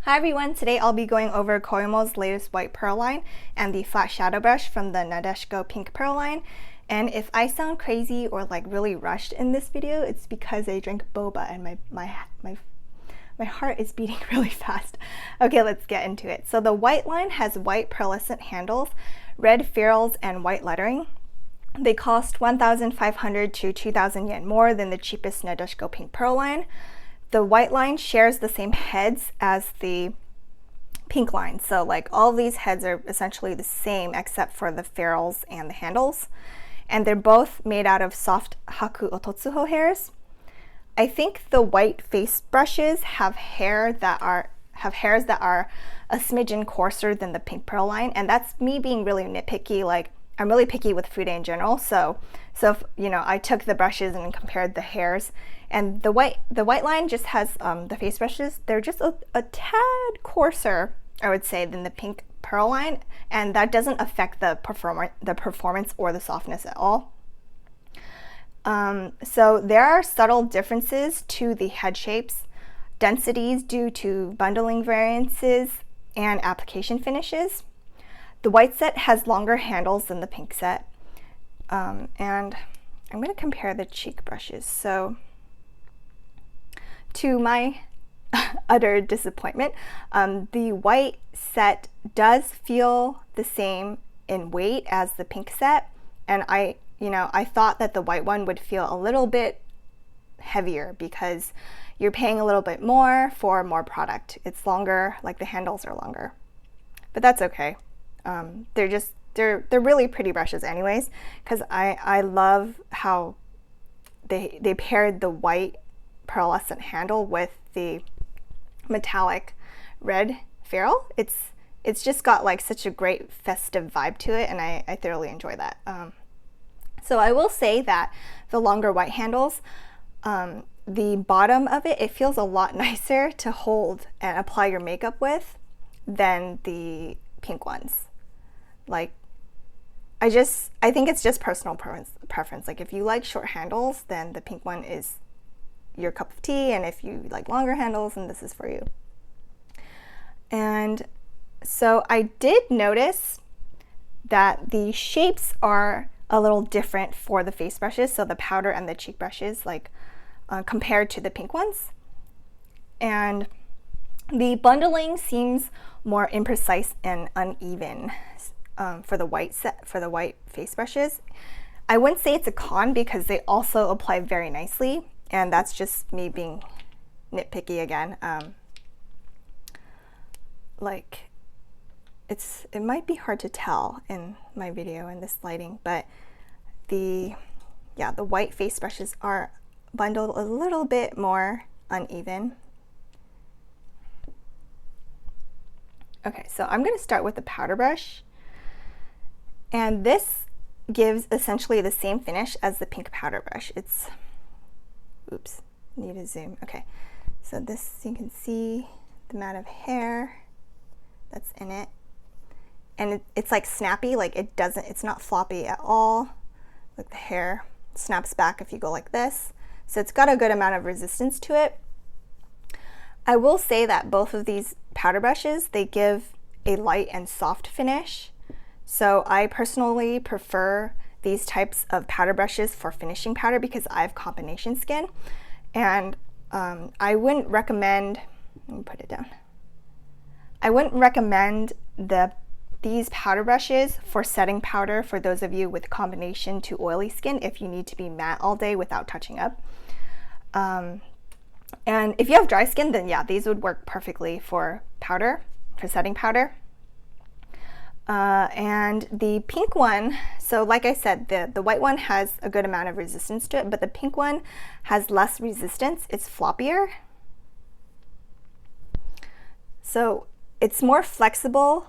Hi everyone, today I'll be going over Koyomo's latest white pearl line and the flat shadow brush from the Nadeshiko pink pearl line. And if I sound crazy or like really rushed in this video, it's because I drank boba and my heart is beating really fast. Okay, let's get into it. So the white line has white pearlescent handles, red ferrules, and white lettering. They cost 1,500 to 2,000 yen more than the cheapest Nadeshiko pink pearl line. The white line shares the same heads as the pink line. So like all of these heads are essentially the same except for the ferrules and the handles. And they're both made out of soft Haku Ototsuho hairs. I think the white face brushes have hairs that are a smidgen coarser than the pink pearl line, and that's me being really nitpicky. Like I'm really picky with Fude in general, so if, you know, I took the brushes and compared the hairs, and the white line just has the face brushes. They're just a tad coarser, I would say, than the pink pearl line, and that doesn't affect the performance or the softness at all. So there are subtle differences to the head shapes, densities due to bundling variances, and application finishes. The white set has longer handles than the pink set, and I'm going to compare the cheek brushes. So to my utter disappointment, the white set does feel the same in weight as the pink set, and I thought that the white one would feel a little bit heavier because you're paying a little bit more for more product. It's longer, like the handles are longer, but that's okay. They're really pretty brushes anyways, because I love how they paired the white pearlescent handle with the metallic red ferrule. It's just got like such a great festive vibe to it, and I thoroughly enjoy that. So I will say that the longer white handles, the bottom of it feels a lot nicer to hold and apply your makeup with than the pink ones. Like, I think it's just personal preference. Like if you like short handles, then the pink one is your cup of tea, and if you like longer handles, then this is for you. And so I did notice that the shapes are a little different for the face brushes, so the powder and the cheek brushes, like compared to the pink ones. And the bundling seems more imprecise and uneven for the white face brushes. I wouldn't say it's a con because they also apply very nicely, and that's just me being nitpicky again. Like it might be hard to tell in my video in this lighting, but the white face brushes are bundled a little bit more uneven. Okay, so I'm going to start with the powder brush, and this gives essentially the same finish as the pink powder brush. Oops, need to zoom. Okay, so this, you can see the amount of hair that's in it, and it's like snappy. Like it's not floppy at all. Like the hair snaps back if you go like this, so it's got a good amount of resistance to it. I will say that both of these powder brushes, they give a light and soft finish. So I personally prefer these types of powder brushes for finishing powder because I have combination skin, and I wouldn't recommend, let me put it down. I wouldn't recommend these powder brushes for setting powder for those of you with combination to oily skin if you need to be matte all day without touching up. And if you have dry skin, then yeah, these would work perfectly for powder, for setting powder. And the pink one, so like I said, the white one has a good amount of resistance to it, but the pink one has less resistance. It's floppier. So it's more flexible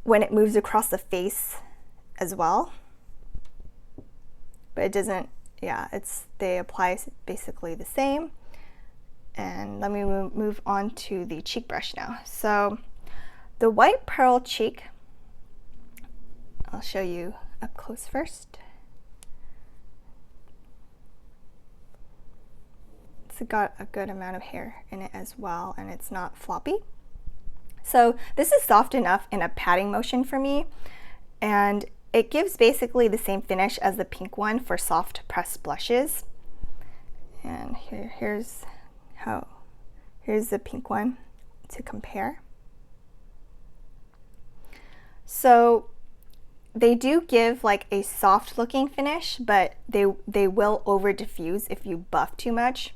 when it moves across the face as well. But it doesn't, they apply basically the same. And let me move on to the cheek brush now. So the white pearl cheek, I'll show you up close first. It's got a good amount of hair in it as well, and it's not floppy. So this is soft enough in a patting motion for me, and it gives basically the same finish as the pink one for soft pressed blushes. And here's the pink one to compare. So they do give like a soft looking finish, but they will over diffuse if you buff too much.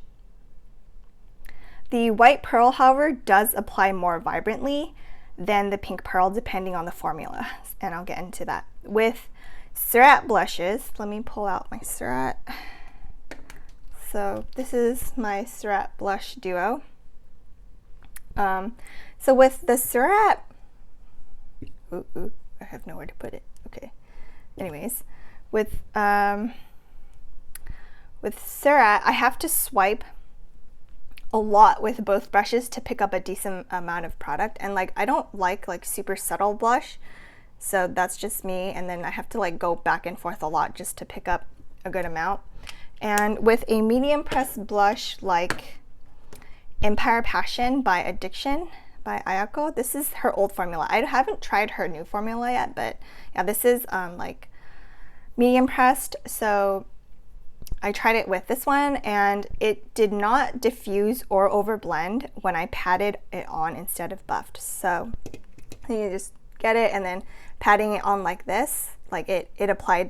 The white pearl, however, does apply more vibrantly than the pink pearl depending on the formula, and I'll get into that. With Surratt blushes, let me pull out my Surratt. So this is my Surratt blush duo. So with the Surratt, I have nowhere to put it. Okay. Anyways, with Surratt, I have to swipe a lot with both brushes to pick up a decent amount of product, and like I don't like super subtle blush, so that's just me, and then I have to like go back and forth a lot just to pick up a good amount. And with a medium pressed blush like Empire Passion by Addiction by Ayako, this is her old formula. I haven't tried her new formula yet, but yeah, this is like medium pressed, so I tried it with this one and it did not diffuse or overblend when I patted it on instead of buffed. So you just get it, and then patting it on like this, like it applied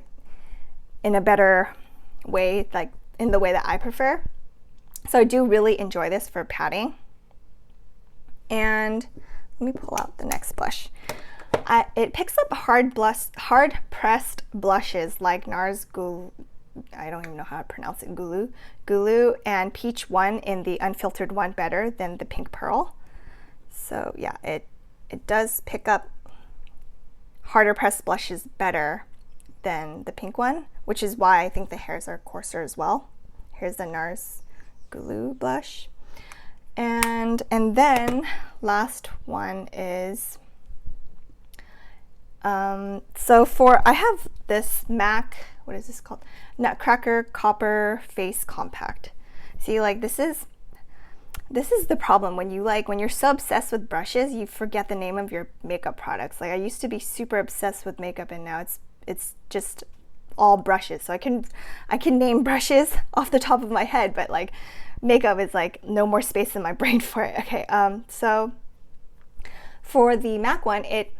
in a better way, like in the way that I prefer. So I do really enjoy this for patting. And let me pull out the next blush. It picks up hard pressed blushes like NARS Gulu, I don't even know how to pronounce it, Gulu and Peach 1 in the unfiltered one better than the pink pearl. So yeah, it does pick up harder pressed blushes better than the pink one, which is why I think the hairs are coarser as well. Here's the NARS Gulu blush. And then last one is I have this MAC, what is this called? Nutcracker Copper Face Compact. See, like this is the problem when you're so obsessed with brushes, you forget the name of your makeup products. Like I used to be super obsessed with makeup, and now it's just all brushes. So I can name brushes off the top of my head, but like makeup is like no more space in my brain for it. Okay, so for the MAC one, it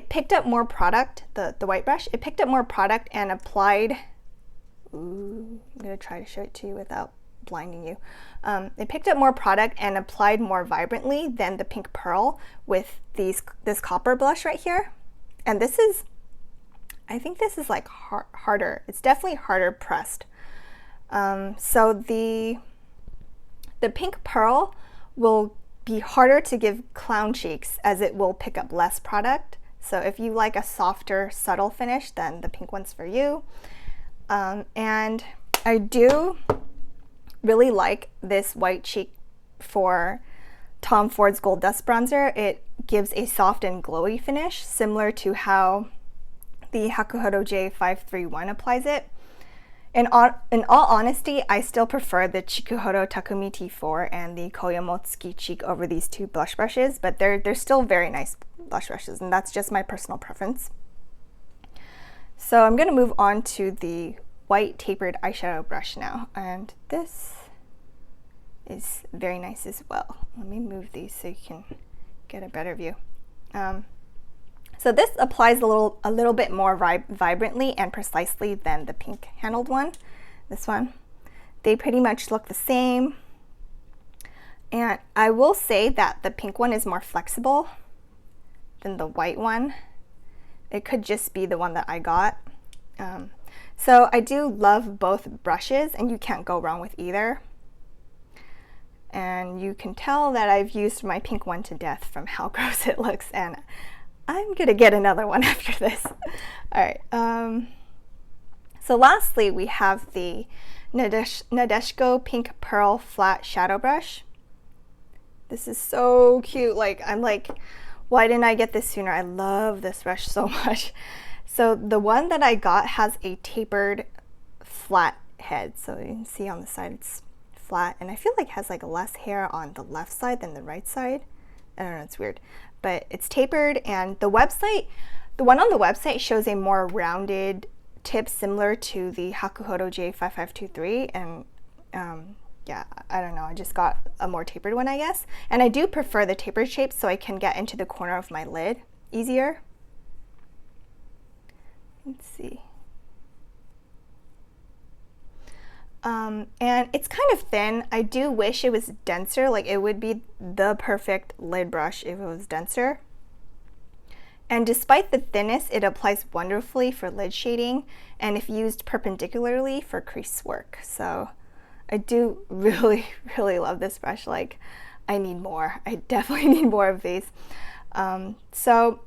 picked up more product, the white brush. It picked up more product and applied, I'm gonna try to show it to you without blinding you. It picked up more product and applied more vibrantly than the pink pearl with this copper blush right here. And this is, I think this is like harder. It's definitely harder pressed. So the pink pearl will be harder to give clown cheeks as it will pick up less product. So if you like a softer, subtle finish, then the pink one's for you. And I do really like this white cheek for Tom Ford's Gold Dust Bronzer. It gives a soft and glowy finish, similar to how the Hakuhodo J531 applies it. In all honesty, I still prefer the Chikuhodo Takumi T4 and the Koyomo Tsuki Cheek over these two blush brushes, but they're still very nice blush brushes, and that's just my personal preference. So I'm going to move on to the white tapered eyeshadow brush now, and this is very nice as well. Let me move these so you can get a better view. So this applies a little bit more vibrantly and precisely than the pink handled one. This one, they pretty much look the same. And I will say that the pink one is more flexible than the white one. It could just be the one that I got. So I do love both brushes, and you can't go wrong with either. And you can tell that I've used my pink one to death from how gross it looks, and I'm gonna get another one after this. All right. So lastly, we have the Nadeshiko Pink Pearl Flat Shadow Brush. This is so cute. Like, I'm like, why didn't I get this sooner? I love this brush so much. So the one that I got has a tapered flat head. So you can see on the side it's flat, and I feel like it has like less hair on the left side than the right side. I don't know, it's weird. But it's tapered, and the one on the website shows a more rounded tip similar to the Hakuhodo J5523, and yeah, I don't know, I just got a more tapered one, I guess. And I do prefer the tapered shape so I can get into the corner of my lid easier. Let's see. And it's kind of thin. I do wish it was denser. Like, it would be the perfect lid brush if it was denser. And despite the thinness, it applies wonderfully for lid shading and if used perpendicularly for crease work. So I do really, really love this brush. Like, I need more. I definitely need more of these. So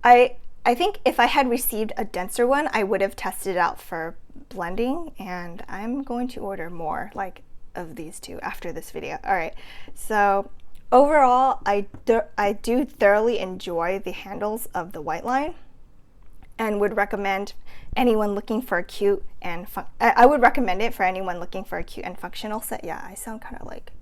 I think if I had received a denser one, I would have tested it out for blending, and I'm going to order more like of these two after this video. All right, so overall, I do thoroughly enjoy the handles of the white line, and would recommend anyone looking for a cute and I would recommend it for anyone looking for a cute and functional set. Yeah, I sound kind of like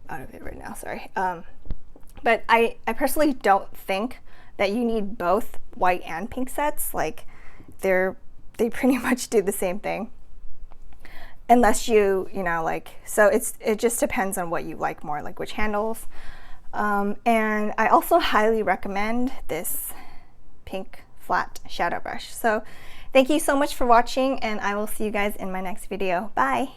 out of it right now, sorry. But I personally don't think that you need both white and pink sets. Like, they pretty much do the same thing, unless you know, like, so it just depends on what you like more, like which handles. And I also highly recommend this pink flat shadow brush. So thank you so much for watching, and I will see you guys in my next video. Bye.